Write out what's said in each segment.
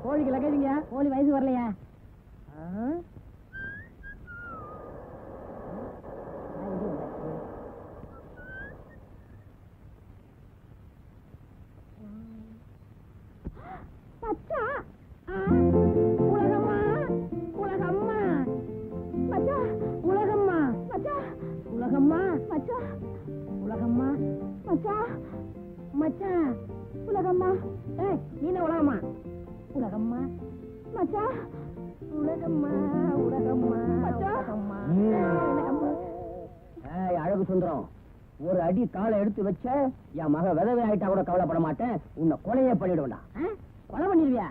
கோழிக்கு லக்கேஜுங்க. கோழி வயசு வரலையா? மச்சா உலகம்மா உலகம்மா மச்சா உலகம்மா மச்சா உலகம்மா மச்சா உலகம்மா மச்சா மச்சா உலகம்மா ஏய் நீன உலகம்மா உலகம்மா மச்சா உலகம்மா உலகம்மா மச்சா. உலகம்மா ஏய் அழகு சுந்தரம், ஒரு அடி காலை எடுத்து வச்ச என் மக விதவை ஆயிட்டா கூட கவலைப்பட மாட்டேன். உன்னை கொலையே பண்ணிடுவேண்டா. கொலை பண்ணிருவியா?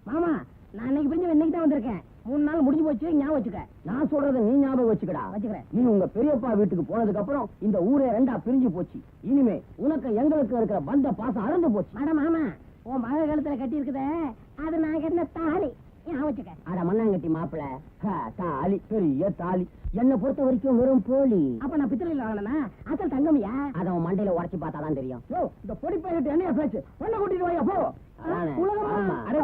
மாமா நான் இன்னைக்கு பிரிஞ்சு இன்னைக்கு தான் வந்திருக்கேன். 3 நாள் முடிஞ்சு போச்சு, ஞாபகம் வச்சுக்க. நான் சொல்றத நீ ஞாபகம் வச்சுக்கடா. வச்சுக்கிறேன். நீ உங்க பெரியப்பா வீட்டுக்கு போனதுக்கு அப்புறம் இந்த ஊரே 2ஆ பிரிஞ்சு போச்சு. இனிமே உனக்கு எங்களுக்கு இருக்கிற பந்த பாசம் அறந்து போச்சு. மேடம் மாமா உன் மக கழுத்துல கட்டி இருக்குதே அது நான் கட்டின தாலி, ஞாபகம் வச்சுக்க. அட மண்ணாங்கட்டி மாப்பிள, தாலி பெரிய தாலி. என்னை பொறுத்த வரைக்கும் வெறும் போலி. அப்ப நான் பித்தளையில் வாங்கினா அசல் தங்கமியா? அத அவன் மண்டையில உரைச்சு பார்த்தாதான் தெரியும். இந்த பொடி பையன் என்னைய பேச்சு பொண்ணை கூட்டிட்டு வாயா போ. அதானே. உலகம்மா ஆமா. அட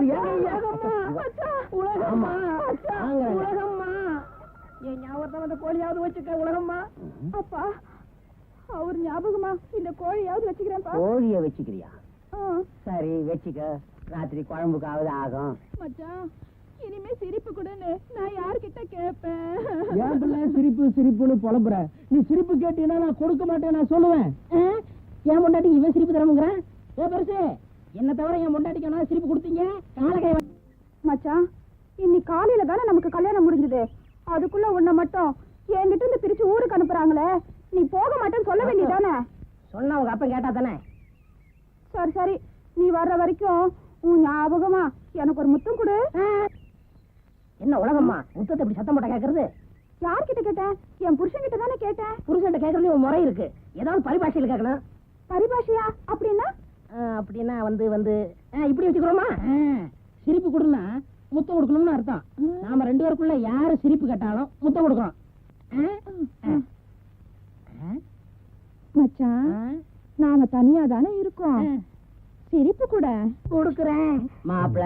உலகம்மா மச்சா உலகம்மா என் ஞாபகத்தை வந்து கோழியாவது வச்சுக்க. உலகம்மா அப்பா அவர் ஞாபகமா இந்த கோழியாவது வச்சுக்கிறேன்ப்பா. கோழிய வச்சுக்கிறியா? சரி வச்சுக்க, ராத்திரி குழம்புக்காவது ஆகும். மச்சான் இனிமே சிரிப்பு கூடன்னு நான் யார்கிட்ட கேட்பேன்? ஏன் பிள்ளை சிரிப்பு சிரிப்புன்னு புலம்புற? நீ சிரிப்பு கேட்டீங்கன்னா நான் கொடுக்க மாட்டேன், நான் சொல்லுவேன். என் பொண்டாட்டி இவன் சிரிப்பு தரமுங்கிறான். ஏ பெருசு, என்ன தவிர என் பொண்டாட்டிக்கு என்ன சிரிப்பு கொடுத்தீங்க? காலகை மச்சான் இன்னைக்கு காலையில தானே நமக்கு கல்யாணம் முடிஞ்சது. அதுக்குள்ள உன்னை மட்டும் என்கிட்ட இருந்து பிரிச்சு ஊருக்கு அனுப்புறாங்களே, நீ போக மாட்டேன்னு சொல்ல வேண்டியதானே? சொன்னா உங்க அப்பன் கேட்டா தானே. சரி சரி, நீ வர்ற வரைக்கும் உன் ஞாபகமா எனக்கு ஒரு முத்தம் கொடு. என்ன உலகம்மா முத்தத்தை இப்படி சத்தம் போட்ட கேட்கறது? யார்கிட்ட கேட்டேன்? என் புருஷன் கிட்ட தானே கேட்டேன். புருஷன்ட்ட கேட்கறது ஒரு முறை இருக்கு, ஏதாவது பரிபாஷையில் கேட்கணும். பரிபாஷையா? அப்படின்னா அப்படின்னா வந்து இப்படி வச்சுக்கிறோமா? சிரிப்பு கொடுனா முத்தம் கொடுக்கணும்னு அர்த்தம். நாம 2 பேருக்குள்ள யாரு சிரிப்பு கேட்டாலும் முத்தம் கொடுக்கணும். மச்சான் நாம தனியா தானே இருக்கோம், சிரிப்பு கூட கொடுக்குறேன். மாப்பிள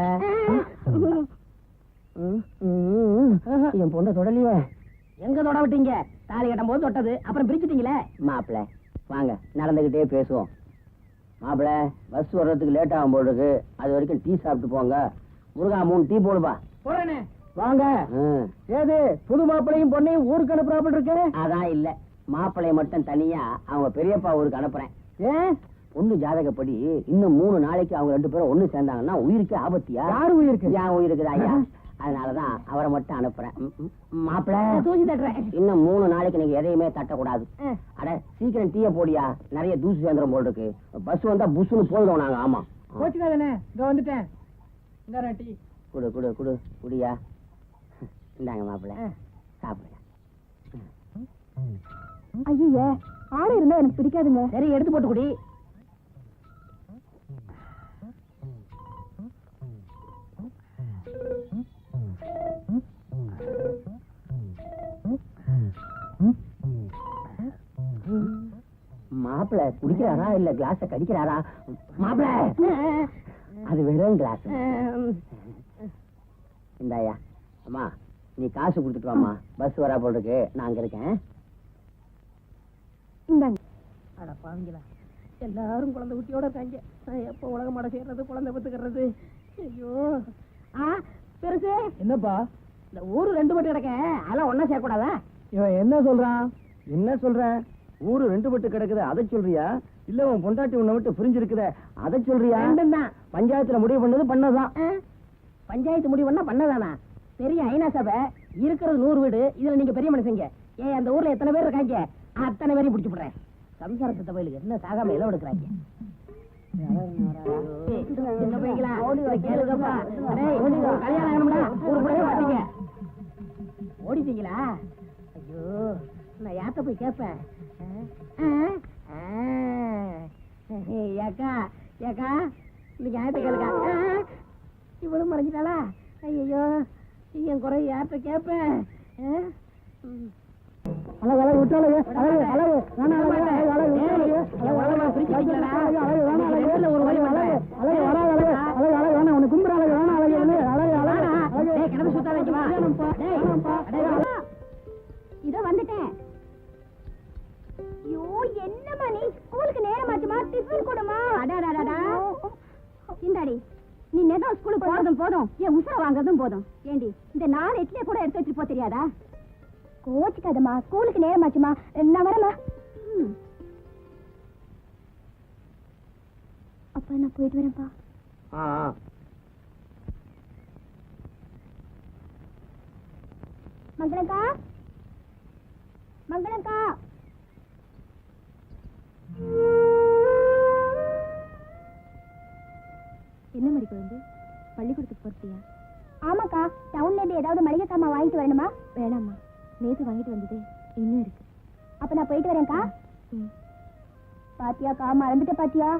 என் பொண்ணை தொடலையே. எங்க தொட விட்டீங்க? தாலி கட்டும் போது தொட்டது, அப்புறம் பிரிச்சுட்டீங்களே. மாப்பிள வாங்க நடந்துகிட்டே பேசுவோம். மாப்பிள பஸ் வர்றதுக்கு லேட் ஆகும் போது இருக்கு, அது வரைக்கும் டீ சாப்பிட்டு போங்க. முருகா 3 டீ போடுப்பா. போறேனே. வாங்க. ஏது புது மாப்பிளையும் பொண்ணையும் ஊருக்கு அனுப்புறாப்புல இருக்கு? அதான் இல்ல, மாப்பிளைய மட்டும் தனியா அவங்க பெரியப்பா ஊருக்கு அனுப்புறேன். ஏன்? பொண்ணு ஜாதகப்படி இன்னும் 3 நாளைக்கு அவங்க 2 பேரும் ஒண்ணு சேர்ந்தாங்கன்னா உயிருக்கு ஆபத்தியா? யாரு உயிருக்கு? என் உயிருக்குதா ஐயா. அதனாலதான் அவரை மட்டும் அனுப்புறேன். மாப்பிள தூசி தட்டுறேன். இன்னும் 3 நாளைக்கு நீங்க எதையுமே தட்டக்கூடாது. அட சீக்கிரம் டீய போடியா, நிறைய தூசி சேர்ந்துரும் போல் இருக்கு. பஸ் வந்தா புஷ்னு போயிடும் நாங்க. ஆமா போச்சுக்காதானே, இங்க வந்துட்டேன். இந்த டீ குடு குடு குடு குடியா. இந்தாங்க மாப்பிள சாப்பிடுங்க. ஐயே ஆளு இருந்தா எனக்கு பிடிக்காதுங்க. சரி எடுத்து போட்டு குடி. மாப்பிள குடிக்கிறாரா இல்ல கிளாஸ கடிக்கிறாரா? மாப்பிள அது வெறும் கிளாஸ். இந்தாயா. அம்மா நீ காசு கொடுத்துட்டு வாமா, பஸ் வரா போல் இருக்கு, நான் அங்க இருக்கேன். இந்தாங்க. அட பாவிங்களா, எல்லாரும் குழந்தை குட்டியோட இருக்காங்க. எப்போ உலக மாட சேர்றது, குழந்தை பத்துக்கிறது. ஐயோ பெருசு. என்னப்பா இந்த ஊரு 2 பட்டு கிடக்க, அதெல்லாம் ஒன்னா சேர்க்கூடாதா? இவன் என்ன சொல்றான்? என்ன சொல்ற? ஊரு 2 பட்டு கிடக்குது அதை சொல்றியா, இல்ல உன் பொண்டாட்டி உன்னை விட்டு புரிஞ்சிருக்குத அதை சொல்றியா? 2 தான். பஞ்சாயத்துல முடிவு பண்ணது பண்ணதான். பஞ்சாயத்து முடிவு பண்ணா பண்ணதானா? பெரிய ஐநா சபை இருக்கிறது 100 வீடு, இதுல நீங்க பெரிய மனுஷங்க. ஏன் அந்த ஊர்ல எத்தனை பேர் இருக்காங்க? அத்தனை பேரையும் பிடிச்சு போடுறேன். சம்சாரத்தை பயிலுக்கு என்ன சாகாம எல்லாம் எடுக்கிறாங்க. சின்ன பையங்களா கேளுங்கப்பா. கல்யாணம் ஆகணும்டா, ஊருக்குள்ளே பாத்தீங்க ஓடிட்டீங்களா? ஐயோ நான் யார்கிட்ட போய் கேட்பேன்? ஏக்கா ஏக்கா இன்னைக்கு யார்கிட்ட கேளுக்கா? இவ்வளவு மறைஞ்சிட்டாளா? ஐயோ என் குறை யார்கிட்ட கேட்பேன்? அளவு அளவு விட்டாலே அளவு அளவு ஒரு வழி அளவு அளவு வேணாம் உனக்கு கும்புற அளவு வேணாம், அளவு இதோ வந்துட்டேன். ஐயோ என்னம்மா நீ ஸ்கூலுக்கு நேரமாச்சுமா, டிஃபன் கொடுமா. அடாடாடா இந்தாடி, நீ நேரம் ஸ்கூலுக்கு போறதும் போதும், என் உசுர வாங்குறதும் போதும். ஏண்டி இந்த 4 இட்லியை கூட எடுத்து வச்சுட்டு போ தெரியாதா? கோச்சுக்காதம்மா, ஸ்கூலுக்கு நேரமாச்சுமா, நான் வரமா. அப்பா நான் போயிட்டு வரேன்ப்பா. மங்களக்கா, மங்களக்கா. என்ன மாதிரி குழந்தை, பள்ளிக்கூடத்துக்கு போறியா? ஆமாக்கா, டவுன்ல இருந்து ஏதாவது மளிகை சாமான் வாங்கிட்டு வரணுமா? வேணாம்மா, நேத்து வாங்கிட்டு வந்ததே இன்னும் இருக்கு. அப்ப நான் போயிட்டு வரேன்க்கா. பாத்தியாக்கா, மறந்துட்ட பாத்தியா?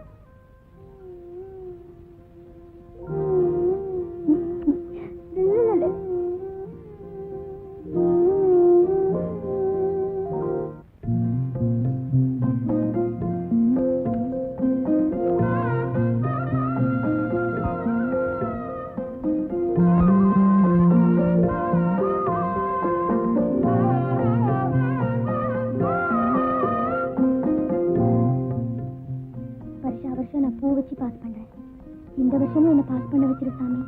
வருஷம் நான் பூ வச்சு பாஸ் பண்றேன். இந்த வருஷமும் என்ன பாஸ் பண்ண வச்சிரு சாமி.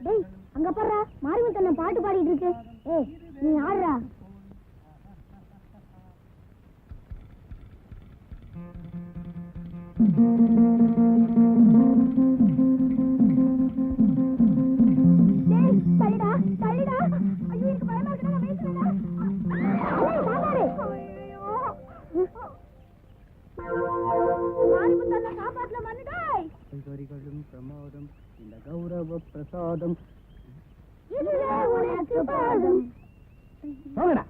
டேய் அங்க பாருடா, மாரிமுத்தண்ணன் பாட்டு பாடிட்டு இருக்கு. ஏய் நீ ஆடுறா. தள்ளிடா தள்ளிடா. ஐயோ எனக்கு பயமா இருக்குடா, நான் பேசுறேன்டா. மாரிமுத்தண்ணன் காப்பாத்துல மன்னுடாய். பிரமாதம் இந்த கௌரவ பிரசாதம் இதுவே உனக்கு பாதம். போங்கடா.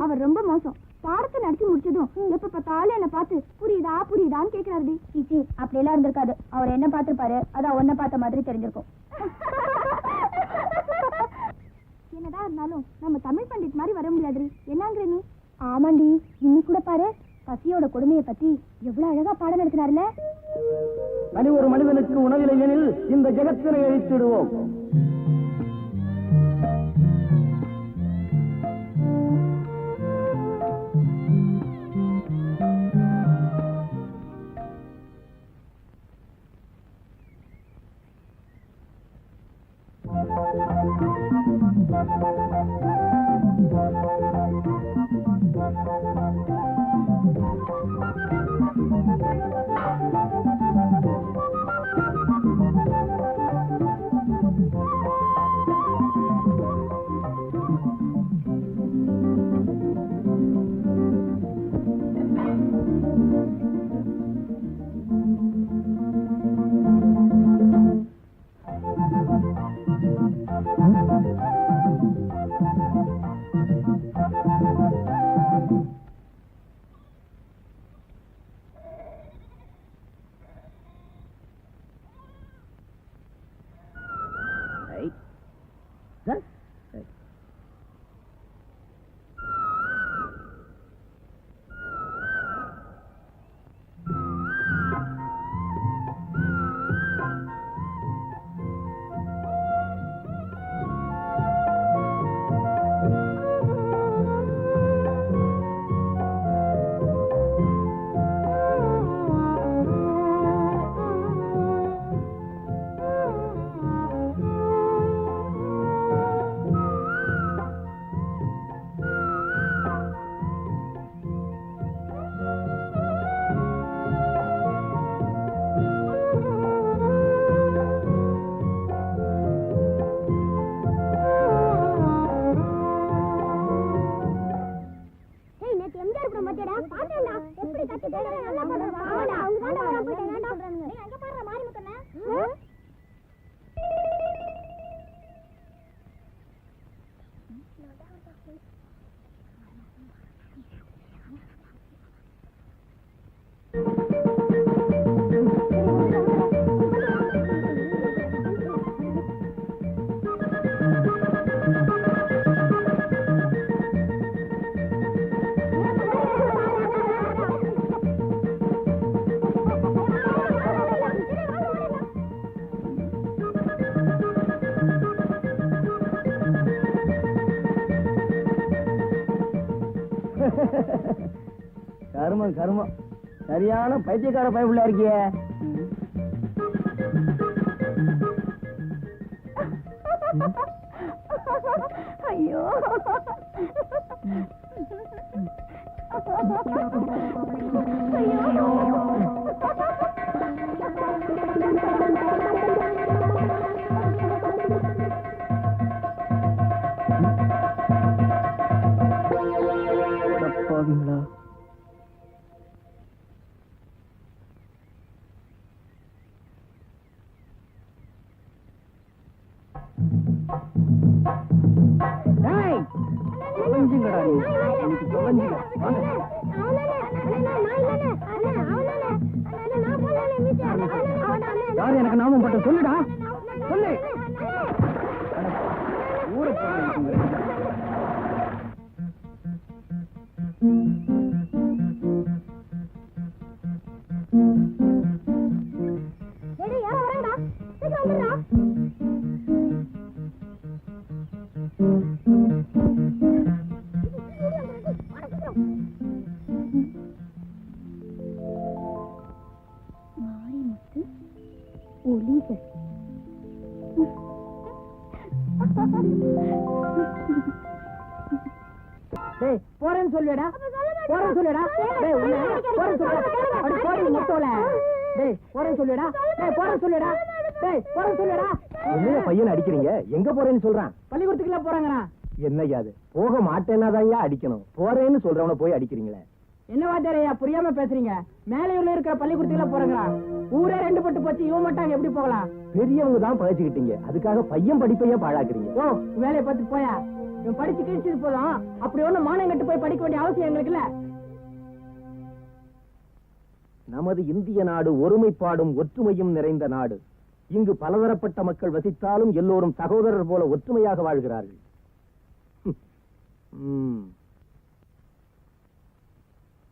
அவர் ரொம்ப மோசம். பாடத்தை நடிச்சு முடிச்சதும் எப்ப பார்த்தாலும் என்ன பார்த்து புரியுதா புரியுதான்னு கேக்குறாரு. சீச்சி அப்படி எல்லாம் இருந்திருக்காது. அவர் என்ன பார்த்திருப்பாரு, அதான் ஒன்ன பார்த்த மாதிரி தெரிஞ்சிருக்கும். என்னதான் இருந்தாலும் நம்ம தமிழ் பண்டிட் மாதிரி வர முடியாது. என்னங்கிற நீ? ஆமாண்டி, இன்னும் கூட பாரு பசியோட கொடுமையை பத்தி எவ்வளவு அழகா பாடம் நடத்தினாருல. தனி ஒரு மனிதனுக்கு உணவில்லை எனில் இந்த ஜெகத்தினை அழித்திடுவோம். கருமம் கருமம், சரியான பைத்தியக்கார பயப்புள்ள இருக்கியே. ஐயோ போவீங்களா? தொலைஞ்சுங்கடா நீ, இன்னைக்கு தொலைஞ்சுங்க. வாங்க. யார் எனக்கு நாமம் பட்ட சொல்லுடா, சொல்லு. ஊரை போடுறீங்க. மாரிமுத்து ஒளிகள் டேய் போறேன்னு சொல்லுடா, போறேன்னு சொல்லுடா. டேய் உன்னை போறேன்னு சொல்லுடா. அடி போடி மொத்தோல. டேய் போறேன்னு சொல்லுடா. டேய் போறேன்னு சொல்லுடா. டேய் போறேன்னு சொல்லுடா. என்ன பையன் அடிக்கிறீங்க? எங்க போறேன்னு சொல்றான். பள்ளிக்கூடத்துக்குலாம் போறாங்கண்ணா. என்னய்யா அது? போக மாட்டேன்னாதான் அடிக்கணும், போறேன்னு சொல்றவன போய் அடிக்கிறீங்களே. என்ன வாத்தியாரையா புரியாம பேசுறீங்க? மேலையூர்ல இருக்கிற பள்ளிக்கூடத்துக்குலாம் போறாங்களா? ஊரே ரெண்டு பட்டு போச்சு, இவன் மட்டும் எப்படி போகலாம்? பெரியவங்க தான் பழச்சுக்கிட்டீங்க, அதுக்காக பையன் படிப்பையே பாழாக்குறீங்க. ஓ வேலையை பார்த்து போயா. இவன் படிச்சு கிழிச்சது போதும், அப்படி ஒண்ணு மானம் கட்டு போய் படிக்க வேண்டிய அவசியம் எங்களுக்கு இல்ல. நமது இந்திய நாடு ஒருமைப்பாடும் ஒற்றுமையும் நிறைந்த நாடு. இங்கு பலதரப்பட்ட மக்கள் வசித்தாலும் எல்லோரும் சகோதரர் போல ஒற்றுமையாக வாழ்கிறார்கள்.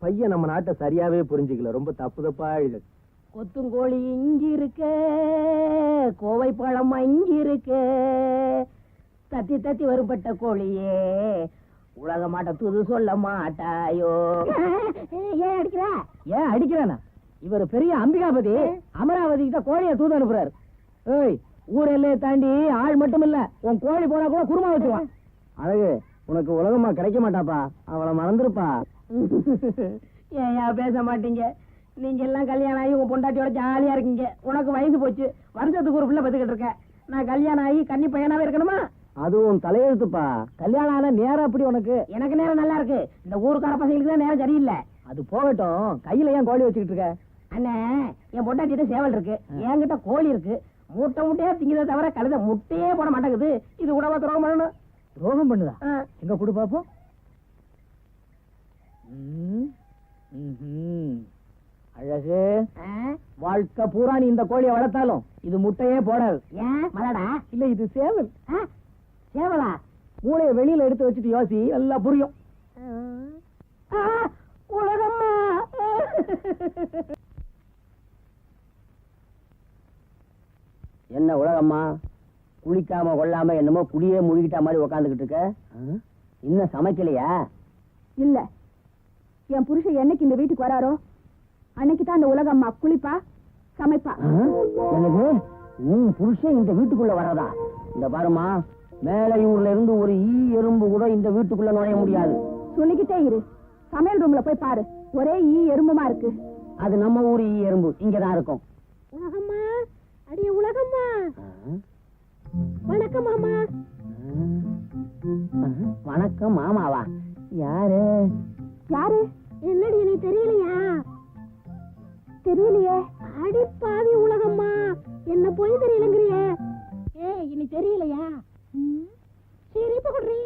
பையன் நம்ம நாட்டை சரியாவே புரிஞ்சுக்கல, ரொம்ப தப்பு தப்பா எழுது. கொத்துங்கோழி இங்கி இருக்க, கோவை பழம் இங்கி இருக்க, தத்தி தத்தி வரும்பட்ட கோழியே உலக மாட்ட தூது சொல்ல மாட்டாயோ. ஏன் அடிக்கிற? ஏன் அடிக்கிறானா? இவர் பெரிய அம்பிகாபதி, அமராவதிக்கு தான் கோழியை தூது அனுப்புறாரு. ஏய் ஊர் எல்லையை தாண்டி ஆள் மட்டும் இல்ல, உன் கோழி போனா கூட குருமா வச்சுவான். அழகு, உனக்கு உலகமா கிடைக்க மாட்டாப்பா, அவளை மறந்துருப்பா. ஏன் பேச மாட்டீங்க? நீங்க எல்லாம் கல்யாணம் ஆகி உங்க பொண்டாட்டியோட ஜாலியா இருக்கீங்க. உனக்கு வயசு போச்சு, வருஷத்துக்கு ஒரு பிள்ளை பத்துக்கிட்டு இருக்க. நான் கல்யாணம் ஆகி கன்னி பையனாவே இருக்கணுமா? அதுவும் தலையெழுத்துப்பா. கல்யாணம் ஆன நேரம் அப்படி உனக்கு. எனக்கு நேரம் நல்லா இருக்கு, இந்த ஊருக்கார பசங்களுக்கு தான் நேரம் சரியில்லை. அது போகட்டும், கையில ஏன் கோழி வச்சுக்கிட்டு இருக்க? அண்ணே என் பொண்டாட்டிட்ட சேவல் இருக்கு, என்கிட்ட கோழி இருக்கு. மூட்டை மூட்டையா திங்கதை தவிர கழுத முட்டையே போட மாட்டேங்குது. இது கூடவா துரோகம் பண்ணணும்? துரோகம் பண்ணுதா? எங்க கொடு பாப்போம். அழகு, வாழ்க்கை பூரா நீ இந்த கோழியை வளர்த்தாலும் இது முட்டையே போடாது. ஏன் மலடா? இல்ல இது சேவல். சேவலா? மூளையை வெளியில எடுத்து வச்சுட்டு யோசி, எல்லாம் புரியும். உலகம்மா. என்ன உலகம்மா, குளிக்காம கொள்ளாம என்னமோ குடியே முழுகிட்ட மாதிரி உக்காந்துக்கிட்டு இருக்க. இன்னும் சமைக்கலையா? இல்ல, என் புருஷன் என்னைக்கு இந்த வீட்டுக்கு வராரோ அன்னைக்கு தான் இந்த உலகம்மா குளிப்பா சமைப்பா. எனக்கு உன் புருஷன் இந்த வீட்டுக்குள்ள வர்றதா? இந்த பாருமா, மேலையூர்ல இருந்து ஒரு எறும்பு கூட இந்த வீட்டுக்குள்ள நுழைய முடியாது. சொல்லிக்கிட்டே இரு, சமையல் ரூம்ல போய் பாரு, ஒரே எறும்புமா இருக்கு. அது நம்ம ஊர் எறும்பு, இங்கதான் இருக்கும். உலகம்மா, அடியே உலகம்மா. வணக்கம் மாமா. வணக்கம் மாமாவா? யாரு? யாரு? என்னடி எனக்கு தெரியலையா? தெரியலையே. அடி பாவி உலகம்மா, என்ன போய் தெரியலங்கிறியே. இனி தெரியலையா? சரி இப்ப குடுறீ.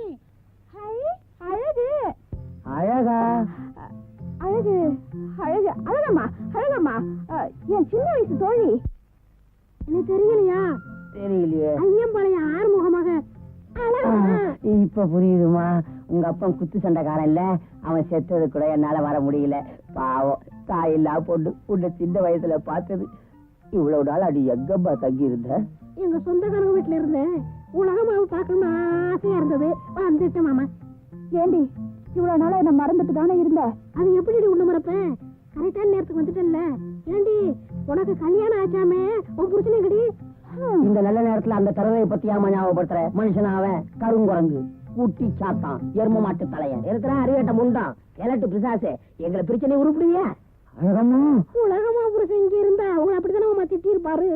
தெரியலையே. ஐயம்பாளையம் ஆறுமுகமாக இப்ப புரியுதுமா. உங்க அப்பன் குத்து சண்டைக்காரன் இல்ல, அவன் செத்தது கூட என்னால வர முடியல. பாவம், தாயில்லா பொண்ணு உன்னை சின்ன வயசுல பார்த்தது. இவ்வளவு நாள் அடி எங்கப்பா தங்கி இருந்த? எங்க சொந்தக்காரங்க வீட்டுல இருந்தேன். உலகமாவை பார்க்கணும்னு ஆசையா இருந்தது, வந்துட்டேன் மாமா. ஏண்டி இவ்வளவு நாளா என்ன மறந்துட்டு தானே இருந்த? அது எப்படி உள்ள மறப்பேன்? கரெக்டான நேரத்துக்கு வந்துட்டேன்ல. ஏண்டி உனக்கு கல்யாணம் ஆச்சாமே, உன் புருஷனே கடி. இந்த நல்ல நேரத்துல அந்த தரவை பத்தி ஆமா ஞாபகப்படுத்துற மனுஷன் அவன் கருங்குரங்கு, குட்டி சாத்தான், எரும மாட்டு தலையன் இருக்கிற அறிவேட்ட முண்டான், கிழட்டு பிசாசு. எங்களை பிரச்சனை உருப்பிடுவியா? அழகம்மா, உலகமா புருஷன் இங்க இருந்தா அவங்க அப்படித்தானே திட்டி இருப்பாரு.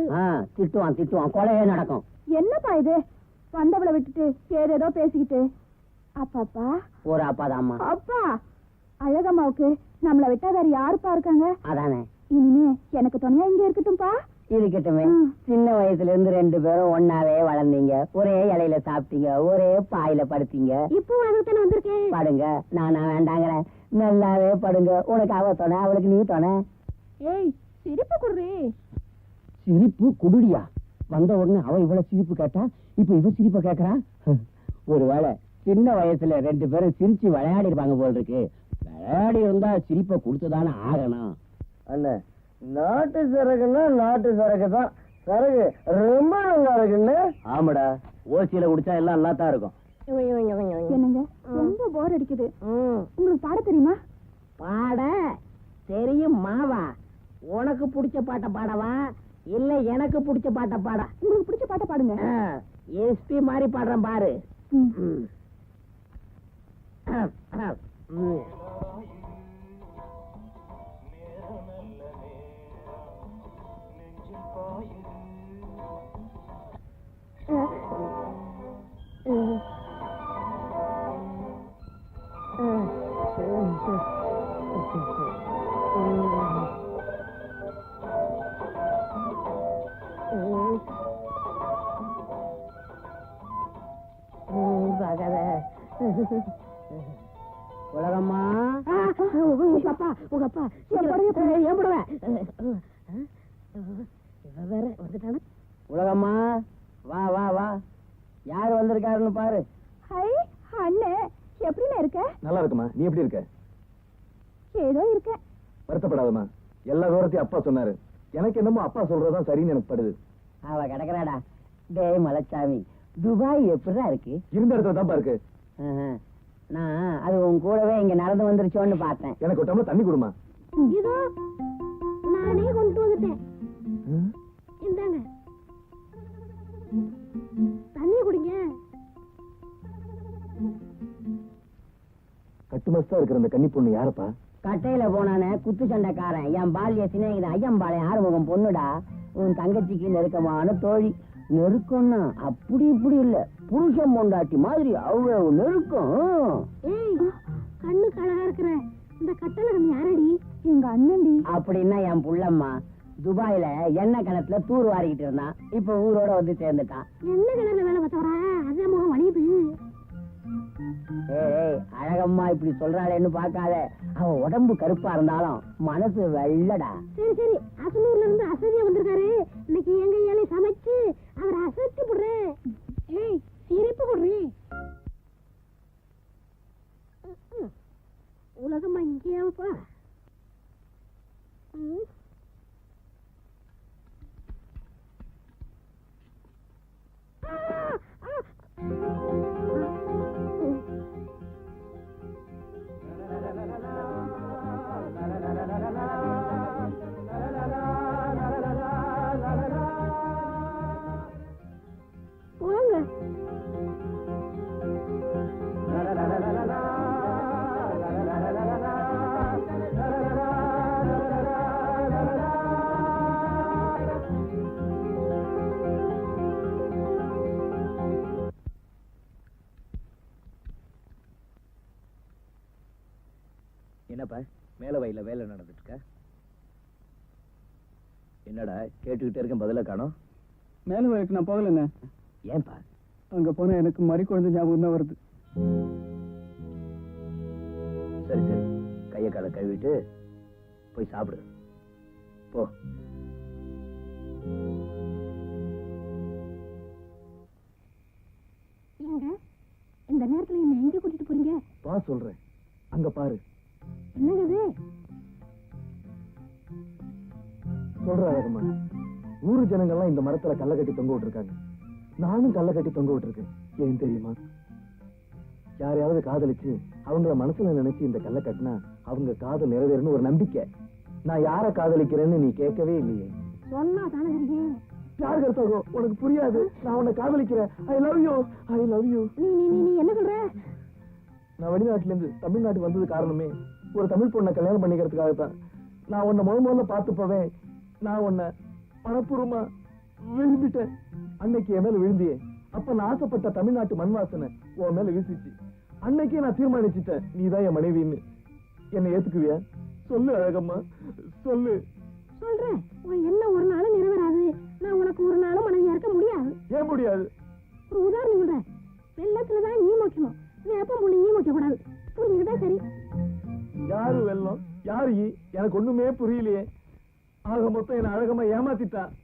திட்டுவான் திட்டுவான், கொலையே நடக்கும். என்னப்பா இது, வந்தவளை விட்டுட்டு ஏதேதோ பேசிக்கிட்டு. அப்பாப்பா ஒரு அப்பாதாம்மா. அப்பா, அழகம்மாவுக்கு நம்மளை விட்டா வேற யாருப்பா இருக்காங்க? அதானே. இனிமே எனக்கு துணையா இங்க இருக்கட்டும்பா. இருக்கட்டுமே. சின்ன வயசுல இருந்து 2 பேரும் ஒன்னாவே வளர்ந்தீங்க, ஒரே இலையில சாப்பிட்டீங்க, ஒரே பாயில படுத்தீங்க. இப்போ அதுதானே வந்திருக்கேன். படுங்க, நான் வேண்டாங்கிறேன். நல்லாவே படுங்க. உனக்கு அவ துணை, அவளுக்கு நீ துணை. ஏய், சிரிப்பு குடுறி. சிரிப்பு குடுடியா? வந்த உடனே அவ இவ்வளவு சிரிப்பு கேட்டா, இப்ப இவ சிரிப்ப கேக்குறா. ஒருவேளை சின்ன வயசுல 2 பேரும் சிரிச்சு விளையாடி இருப்பாங்க போல் இருக்கு. விளையாடி இருந்தா சிரிப்பை கொடுத்துதானே ஆகணும். அண்ணா, நாட்டு சரக்குன்னா நாட்டு சரக்கு தான். சரக்கு ரொம்ப நல்லா இருக்குன்னு. ஆமாடா, ஓசியில குடிச்சா எல்லாம் நல்லா தான் இருக்கும். என்னங்க ரொம்ப போர் அடிக்குது. உங்களுக்கு பாட தெரியுமா? பாட தெரியும் மாவா. உனக்கு பிடிச்ச பாட்ட பாடவா இல்ல எனக்கு பிடிச்ச பாட்ட பாடா? உங்களுக்கு பிடிச்ச பாட்ட பாடுங்க. எஸ்பி மாதிரி பாடுறேன் பாரு. உலகம்மா, உங்க அப்பா வேற வந்துட்டான. உலகம்மா, வா வா வா. யாரு வந்திருக்காருன்னு பாரு. ஹை அண்ணே, எப்படிண்ணே இருக்க? நல்லா இருக்குமா, நீ எப்படி இருக்க? ஏதோ இருக்க. வருத்தப்படாதம்மா, எல்லா விவரத்தையும் அப்பா சொன்னாரு. எனக்கு என்னமோ அப்பா சொல்றதுதான் சரின்னு எனக்கு படுது. அவ கிடக்குறாடா. டேய் மலைச்சாமி, துபாய் எப்படிதான் இருக்கு? இருந்த இடத்துல தான்ப்பா இருக்கு. நான் அது உன் கூடவே இங்க நடந்து வந்துருச்சோன்னு பார்த்தேன். எனக்கு ஒரு டம்ளர் தண்ணி கொடுமா. இதோ நானே கொண்டு வந்துட்டேன். இந்தாங்க தண்ணி குடிங்க. கட்டுமஸ்தா இருக்கிற அந்த கன்னி பொண்ணு யாருப்பா? கட்டையில போனானே குத்து சண்டைக்காரன், என் பால்ய சிநேகிதன் ஐயம்பாளையம் ஆறுமுகம் பொண்ணுடா. உன் தங்கச்சிக்கு நெருக்கமான தோழி. நெருக்கம்னா அப்படி இப்படி இல்ல, புருஷன் பொண்டாட்டி மாதிரி அவ்வளவு நெருக்கம். ஏய், கண்ணுக்கு அழகா இருக்கிற இந்த கட்டழகன் யாரடி? எங்க அண்ணன்டி. அப்படின்னா என் புள்ளம்மா. துபாயில எண்ணெய் கிணத்துல தூர் வாரிக்கிட்டு இருந்தான். இப்ப ஊரோட வந்து சேர்ந்துட்டான். என்ன கிணறுல வேலை பார்த்தவரா? அதே முகம் வலியுது. ஏய், அழகம்மா இப்படி சொல்றாளேன்னு பாக்காத. அவ உடம்பு கருப்பா இருந்தாலும் மனசு வெள்ளடா. சரி சரி, அசனூர்ல இருந்து அசதியா வந்திருக்காரு. இன்னைக்கு எங்க ஏழை சமைச்சு அவரை அசத்தி போடுறேன். ஏய், சிரிப்பு போடுறேன். உலகமா இங்கேயாவப்பா. போங்க. என்னப்பா மேல வயல்ல வேலை நடந்துட்டு இருக்க? என்னடா கேட்டுக்கிட்டே இருக்க, பதில காணோம். மேல வரைக்கும் நான் போகலண்ணே. ஏன்பா? அங்க போனா எனக்கு மறி குழந்தை ஞாபகம் தான் வருது. சரி சரி, கைய காலை கழுவிட்டு போய் சாப்பிடு போ. என்னங்க இந்த நேரத்துல என்ன எங்க கூட்டிட்டு போறீங்க? வா சொல்றேன், அங்க பாரு. என்னங்க இது? சொல்ற அழகம்மா, ஊரு ஜனங்கள்லாம் இந்த மரத்துல கல்ல கட்டி தொங்க விட்டுருக்காங்க. நானும் கல்ல கட்டி தொங்க விட்டுருக்கேன். ஏன் தெரியுமா? யாரையாவது காதலிச்சு அவங்கள மனசுல நினைச்சு இந்த கல்ல கட்டினா அவங்க காதல் நிறைவேறணும் ஒரு நம்பிக்கை. நான் யார காதலிக்கிறேன்னு நீ கேட்கவே இல்லையே. சொன்னா தானே தெரியும். யார் கருத்தாகோ உனக்கு புரியாது. நான் உன்னை காதலிக்கிறேன். I love you, I love you. நீ நீ நீ என்ன சொல்ற? நான் வெளிநாட்டுல இருந்து தமிழ்நாட்டுக்கு வந்தது காரணமே ஒரு தமிழ் பொண்ணை கல்யாணம் பண்ணிக்கிறதுக்காகத்தான். நான் உன்னை முதல்ல பார்த்து போவேன். நான் உன்னை மனப்பூர்வமா விரும்பிட்டேன். அன்னைக்கு என் மேல விழுந்தியே, அப்ப நான் ஆசைப்பட்ட தமிழ்நாட்டு மண் வாசனை உன் மேல வீசிச்சு. அன்னைக்கே நான் தீர்மானிச்சுட்டேன், நீதான் என் மனைவின்னு. என்னை ஏத்துக்குவியா? சொல்லு அழகம்மா, சொல்லு. சொல்றேன், உன் என்ன ஒரு நாளும் நிறைவேறாது. நான் உனக்கு ஒரு நாளும் மனைவியா இருக்க முடியாது. ஏன் முடியாது? ஒரு உதாரணம் சொல்றேன், வெள்ளத்துலதான் ஈ மொக்கணும், வேப்பம் புள்ளி ஈ மொக்க கூடாது. புரிஞ்சுக்கிட்டா சரி. யாரு வெள்ளம் யாரு ஈ? எனக்கு ஒண்ணுமே புரியலையே. ஆக மொத்தம் என்ன அழகமா ஏமாத்திட்டா.